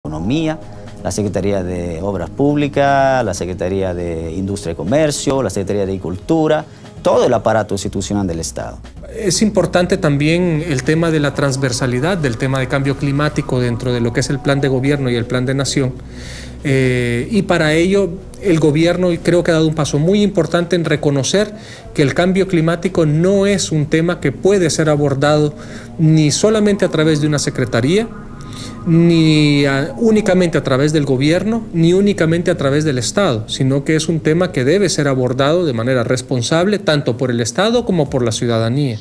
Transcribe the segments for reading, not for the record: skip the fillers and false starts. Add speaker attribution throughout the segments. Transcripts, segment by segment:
Speaker 1: Economía, la Secretaría de Obras Públicas, la Secretaría de Industria y Comercio, la Secretaría de Agricultura, todo el aparato institucional del Estado.
Speaker 2: Es importante también el tema de la transversalidad del tema de cambio climático dentro de lo que es el plan de gobierno y el plan de nación. Y para ello el gobierno creo que ha dado un paso muy importante en reconocer que el cambio climático no es un tema que puede ser abordado ni solamente a través de una secretaría, ni únicamente a través del gobierno, ni únicamente a través del Estado, sino que es un tema que debe ser abordado de manera responsable tanto por el Estado como por la ciudadanía.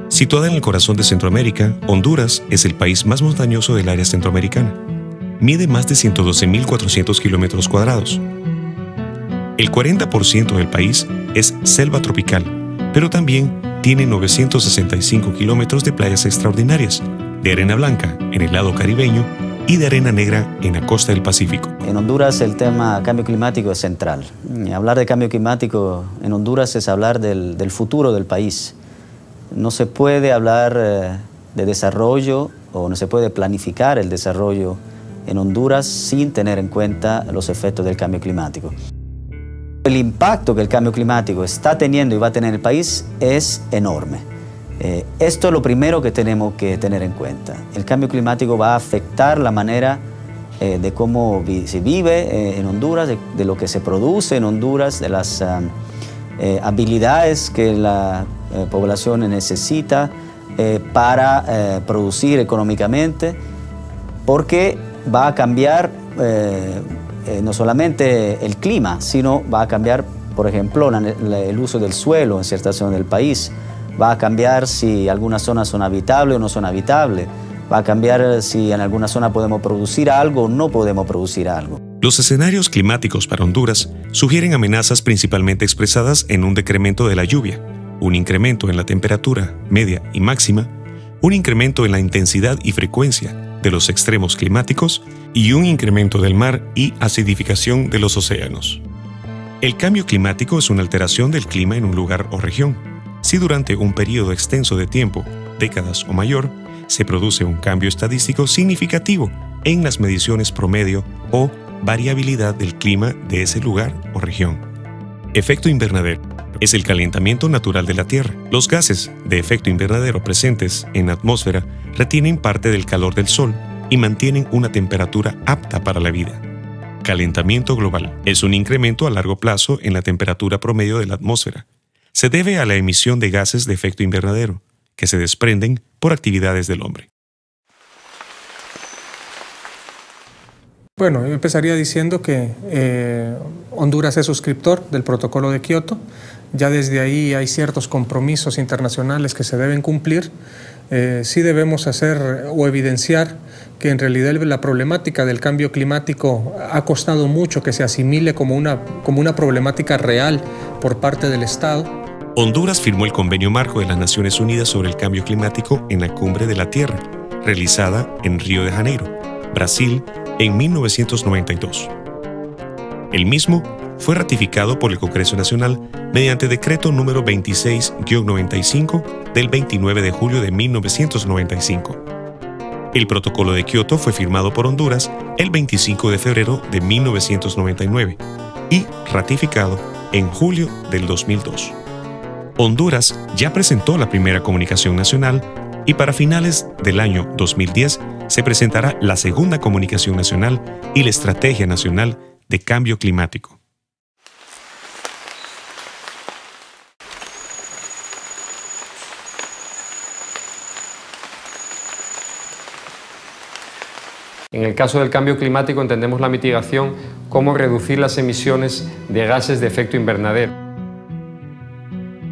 Speaker 3: Situada en el corazón de Centroamérica, Honduras es el país más montañoso del área centroamericana. Mide más de 112.400 kilómetros cuadrados. El 40% del país es selva tropical, pero también tiene 965 kilómetros de playas extraordinarias, de arena blanca en el lado caribeño y de arena negra en la costa del Pacífico.
Speaker 1: En Honduras el tema cambio climático es central. Hablar de cambio climático en Honduras es hablar del futuro del país. No se puede hablar de desarrollo o no se puede planificar el desarrollo en Honduras sin tener en cuenta los efectos del cambio climático. El impacto que el cambio climático está teniendo y va a tener en el país es enorme. Esto es lo primero que tenemos que tener en cuenta. El cambio climático va a afectar la manera de cómo se vive en Honduras, de lo que se produce en Honduras, de las habilidades que la población necesita para producir económicamente, porque va a cambiar no solamente el clima, sino va a cambiar, por ejemplo, el uso del suelo en ciertas zonas del país, va a cambiar si algunas zonas son habitables o no son habitables, va a cambiar si en alguna zona podemos producir algo o no podemos producir algo.
Speaker 3: Los escenarios climáticos para Honduras sugieren amenazas principalmente expresadas en un decremento de la lluvia, un incremento en la temperatura media y máxima, un incremento en la intensidad y frecuencia de los extremos climáticos y un incremento del mar y acidificación de los océanos. El cambio climático es una alteración del clima en un lugar o región. Si durante un periodo extenso de tiempo, décadas o mayor, se produce un cambio estadístico significativo en las mediciones promedio o variabilidad del clima de ese lugar o región. Efecto invernadero es el calentamiento natural de la Tierra. Los gases de efecto invernadero presentes en la atmósfera retienen parte del calor del Sol y mantienen una temperatura apta para la vida. Calentamiento global es un incremento a largo plazo en la temperatura promedio de la atmósfera. Se debe a la emisión de gases de efecto invernadero, que se desprenden por actividades del hombre.
Speaker 2: Bueno, yo empezaría diciendo que Honduras es suscriptor del Protocolo de Kioto. Ya desde ahí hay ciertos compromisos internacionales que se deben cumplir. Sí debemos hacer o evidenciar que en realidad la problemática del cambio climático ha costado mucho que se asimile como una problemática real por parte del Estado.
Speaker 3: Honduras firmó el Convenio Marco de las Naciones Unidas sobre el Cambio Climático en la Cumbre de la Tierra, realizada en Río de Janeiro, Brasil, en 1992. El mismo fue ratificado por el Congreso Nacional mediante decreto número 26-95 del 29 de julio de 1995. El Protocolo de Kioto fue firmado por Honduras el 25 de febrero de 1999 y ratificado en julio del 2002. Honduras ya presentó la primera comunicación nacional y para finales del año 2010 se presentará la segunda comunicación nacional y la Estrategia Nacional de Cambio Climático.
Speaker 4: En el caso del cambio climático entendemos la mitigación como reducir las emisiones de gases de efecto invernadero.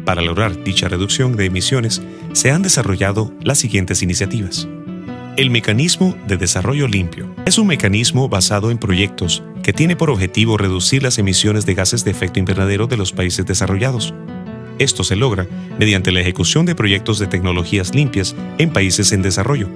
Speaker 3: Para lograr dicha reducción de emisiones, se han desarrollado las siguientes iniciativas. El Mecanismo de Desarrollo Limpio es un mecanismo basado en proyectos que tiene por objetivo reducir las emisiones de gases de efecto invernadero de los países desarrollados. Esto se logra mediante la ejecución de proyectos de tecnologías limpias en países en desarrollo,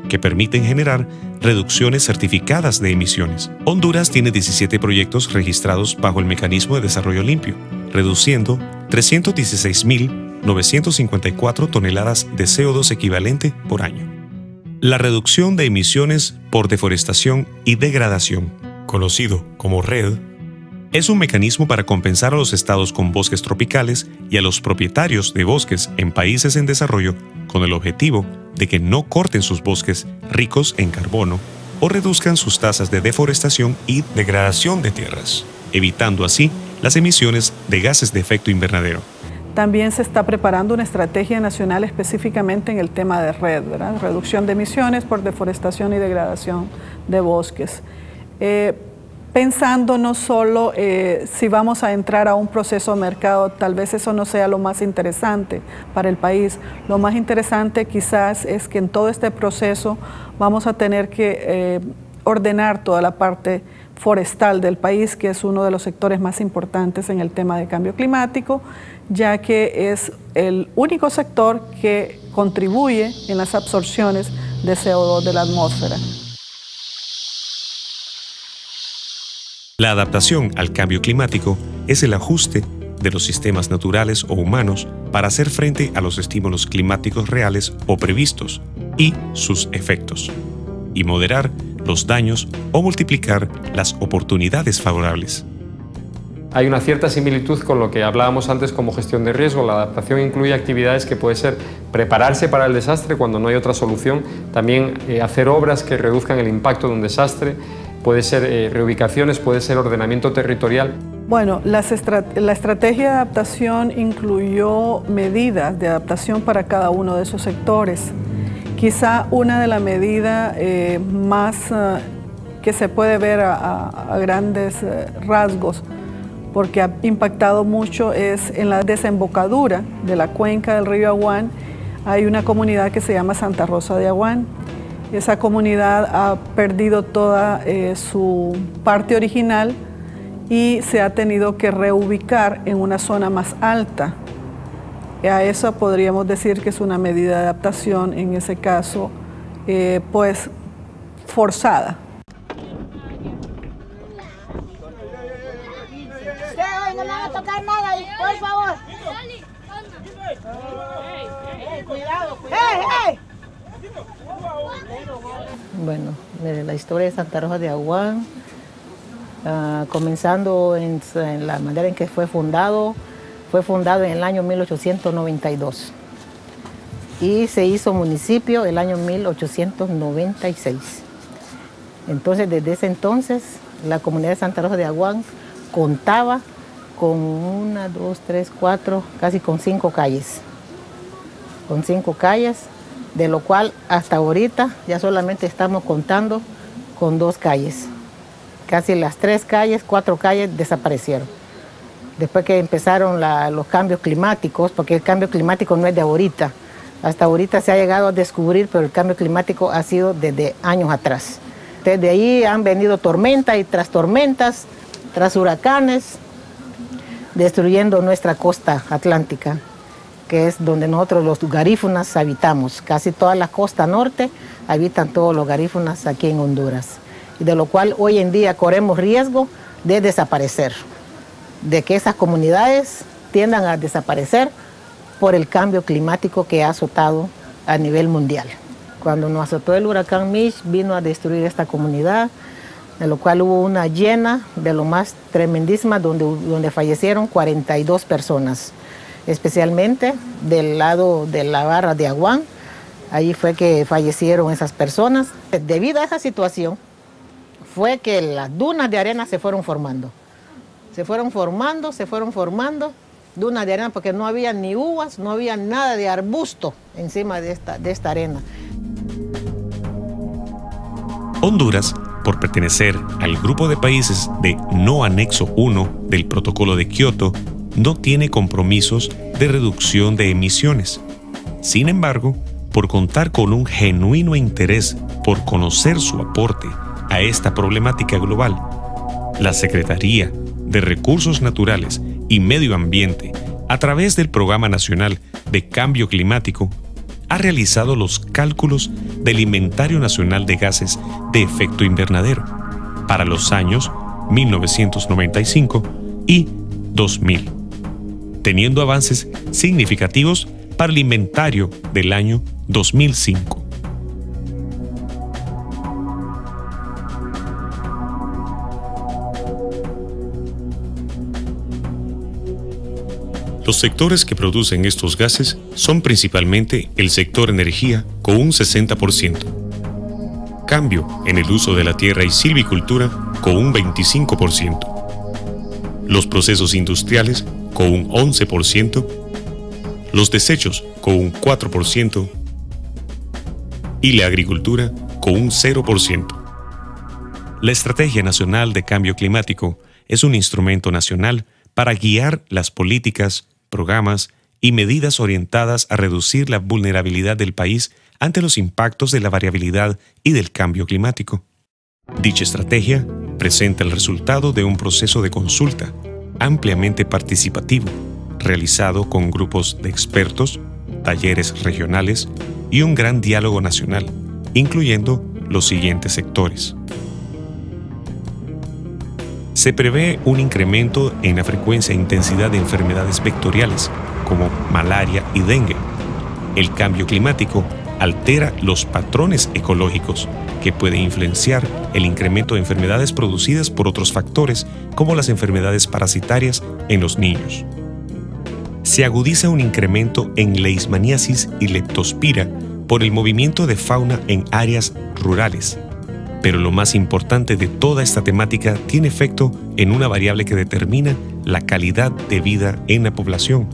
Speaker 3: que permiten generar reducciones certificadas de emisiones. Honduras tiene 17 proyectos registrados bajo el Mecanismo de Desarrollo Limpio, reduciendo 316.954 toneladas de CO2 equivalente por año. La reducción de emisiones por deforestación y degradación, conocido como REDD, es un mecanismo para compensar a los estados con bosques tropicales y a los propietarios de bosques en países en desarrollo con el objetivo de que no corten sus bosques ricos en carbono o reduzcan sus tasas de deforestación y degradación de tierras, evitando así las emisiones de gases de efecto invernadero.
Speaker 5: También se está preparando una estrategia nacional específicamente en el tema de REDD, ¿verdad? Reducción de emisiones por deforestación y degradación de bosques. Pensando no solo si vamos a entrar a un proceso de mercado, tal vez eso no sea lo más interesante para el país. Lo más interesante quizás es que en todo este proceso vamos a tener que ordenar toda la parte forestal del país, que es uno de los sectores más importantes en el tema de cambio climático, ya que es el único sector que contribuye en las absorciones de CO2 de la atmósfera.
Speaker 3: La adaptación al cambio climático es el ajuste de los sistemas naturales o humanos para hacer frente a los estímulos climáticos reales o previstos y sus efectos, y moderar los daños o multiplicar las oportunidades favorables.
Speaker 4: Hay una cierta similitud con lo que hablábamos antes como gestión de riesgo. La adaptación incluye actividades que puede ser prepararse para el desastre cuando no hay otra solución, también hacer obras que reduzcan el impacto de un desastre, puede ser reubicaciones, puede ser ordenamiento territorial.
Speaker 5: Bueno, la estrategia de adaptación incluyó medidas de adaptación para cada uno de esos sectores. Quizá una de las medidas más que se puede ver a grandes rasgos, porque ha impactado mucho, es en la desembocadura de la cuenca del río Aguán. Hay una comunidad que se llama Santa Rosa de Aguán. Esa comunidad ha perdido toda su parte original y se ha tenido que reubicar en una zona más alta. A eso podríamos decir que es una medida de adaptación, en ese caso, pues forzada.
Speaker 6: No me van a tocar nada ahí, por favor. Cuidado, cuidado.
Speaker 7: Bueno, mire, la historia de Santa Rosa de Aguán, comenzando en la manera en que fue fundado en el año 1892 y se hizo municipio el año 1896. Entonces, desde ese entonces, la comunidad de Santa Rosa de Aguán contaba con 1, 2, 3, 4, casi con 5 calles. Con 5 calles, de lo cual hasta ahorita ya solamente estamos contando con 2 calles. Casi las 3 calles, 4 calles desaparecieron. Después que empezaron los cambios climáticos, porque el cambio climático no es de ahorita. Hasta ahorita se ha llegado a descubrir, pero el cambio climático ha sido desde años atrás. Desde ahí han venido tormentas y tras tormentas, tras huracanes, destruyendo nuestra costa atlántica, que es donde nosotros los garífunas habitamos. Casi toda la costa norte habitan todos los garífunas aquí en Honduras, y de lo cual hoy en día corremos riesgo de desaparecer, de que esas comunidades tiendan a desaparecer por el cambio climático que ha azotado a nivel mundial. Cuando nos azotó el huracán Mitch, vino a destruir esta comunidad, de lo cual hubo una llena de lo más tremendísima, donde fallecieron 42 personas, especialmente del lado de la barra de Aguán. Allí fue que fallecieron esas personas. Debido a esa situación, fue que las dunas de arena se fueron formando. Se fueron formando dunas de arena, porque no había ni uvas, no había nada de arbusto encima de esta arena.
Speaker 3: Honduras, por pertenecer al grupo de países de no anexo 1 del Protocolo de Kioto, no tiene compromisos de reducción de emisiones. Sin embargo, por contar con un genuino interés por conocer su aporte a esta problemática global, la Secretaría de Recursos Naturales y Medio Ambiente, a través del Programa Nacional de Cambio Climático, ha realizado los cálculos del Inventario Nacional de Gases de Efecto Invernadero para los años 1995 y 2000, teniendo avances significativos para el inventario del año 2005. Los sectores que producen estos gases son principalmente el sector energía con un 60%, cambio en el uso de la tierra y silvicultura con un 25%, los procesos industriales con un 11%, los desechos con un 4% y la agricultura con un 0%. La Estrategia Nacional de Cambio Climático es un instrumento nacional para guiar las políticas, programas y medidas orientadas a reducir la vulnerabilidad del país ante los impactos de la variabilidad y del cambio climático. Dicha estrategia presenta el resultado de un proceso de consulta ampliamente participativo, realizado con grupos de expertos, talleres regionales y un gran diálogo nacional, incluyendo los siguientes sectores. Se prevé un incremento en la frecuencia e intensidad de enfermedades vectoriales, como malaria y dengue. El cambio climático altera los patrones ecológicos, que puede influenciar el incremento de enfermedades producidas por otros factores, como las enfermedades parasitarias en los niños. Se agudiza un incremento en leishmaniasis y leptospira por el movimiento de fauna en áreas rurales. Pero lo más importante de toda esta temática tiene efecto en una variable que determina la calidad de vida en la población: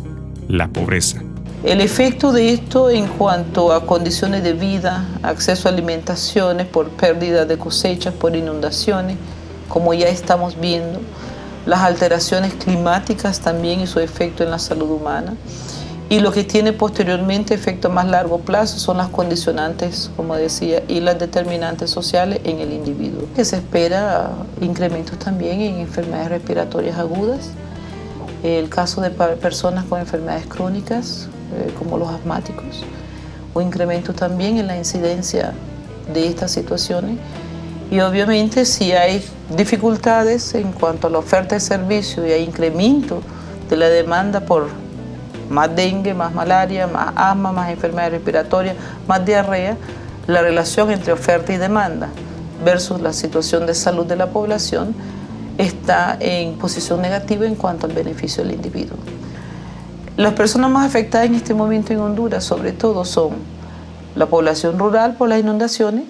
Speaker 3: la pobreza.
Speaker 8: El efecto de esto en cuanto a condiciones de vida, acceso a alimentaciones por pérdida de cosechas, por inundaciones, como ya estamos viendo, las alteraciones climáticas también y su efecto en la salud humana. Y lo que tiene posteriormente efecto a más largo plazo son las condicionantes, como decía, y las determinantes sociales en el individuo. Que se espera incrementos también en enfermedades respiratorias agudas, el caso de personas con enfermedades crónicas, como los asmáticos, o incremento también en la incidencia de estas situaciones. Y obviamente si hay dificultades en cuanto a la oferta de servicios y hay incremento de la demanda por más dengue, más malaria, más asma, más enfermedades respiratorias, más diarrea, la relación entre oferta y demanda versus la situación de salud de la población está en posición negativa en cuanto al beneficio del individuo. Las personas más afectadas en este momento en Honduras, sobre todo, son la población rural por las inundaciones,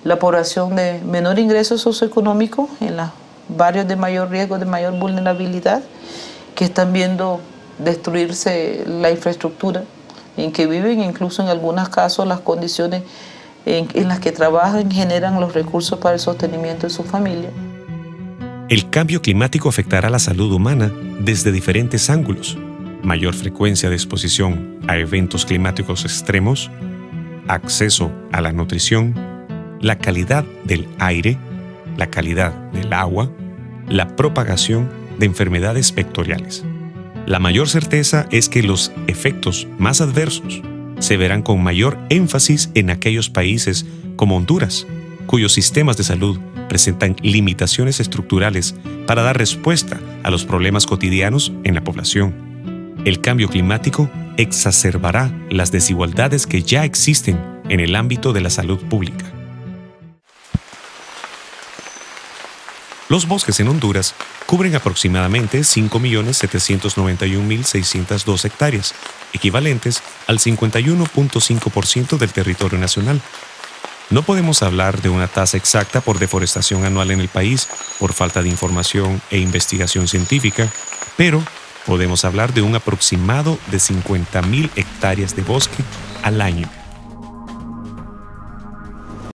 Speaker 8: la población de menor ingreso socioeconómico en los barrios de mayor riesgo, de mayor vulnerabilidad, que están viendo destruirse la infraestructura en que viven, incluso en algunos casos las condiciones en las que trabajan generan los recursos para el sostenimiento de su familia.
Speaker 3: El cambio climático afectará la salud humana desde diferentes ángulos: mayor frecuencia de exposición a eventos climáticos extremos, acceso a la nutrición, la calidad del aire, la calidad del agua, la propagación de enfermedades vectoriales. La mayor certeza es que los efectos más adversos se verán con mayor énfasis en aquellos países como Honduras, cuyos sistemas de salud presentan limitaciones estructurales para dar respuesta a los problemas cotidianos en la población. El cambio climático exacerbará las desigualdades que ya existen en el ámbito de la salud pública. Los bosques en Honduras cubren aproximadamente 5.791.602 hectáreas, equivalentes al 51.5% del territorio nacional. No podemos hablar de una tasa exacta por deforestación anual en el país por falta de información e investigación científica, pero podemos hablar de un aproximado de 50.000 hectáreas de bosque al año.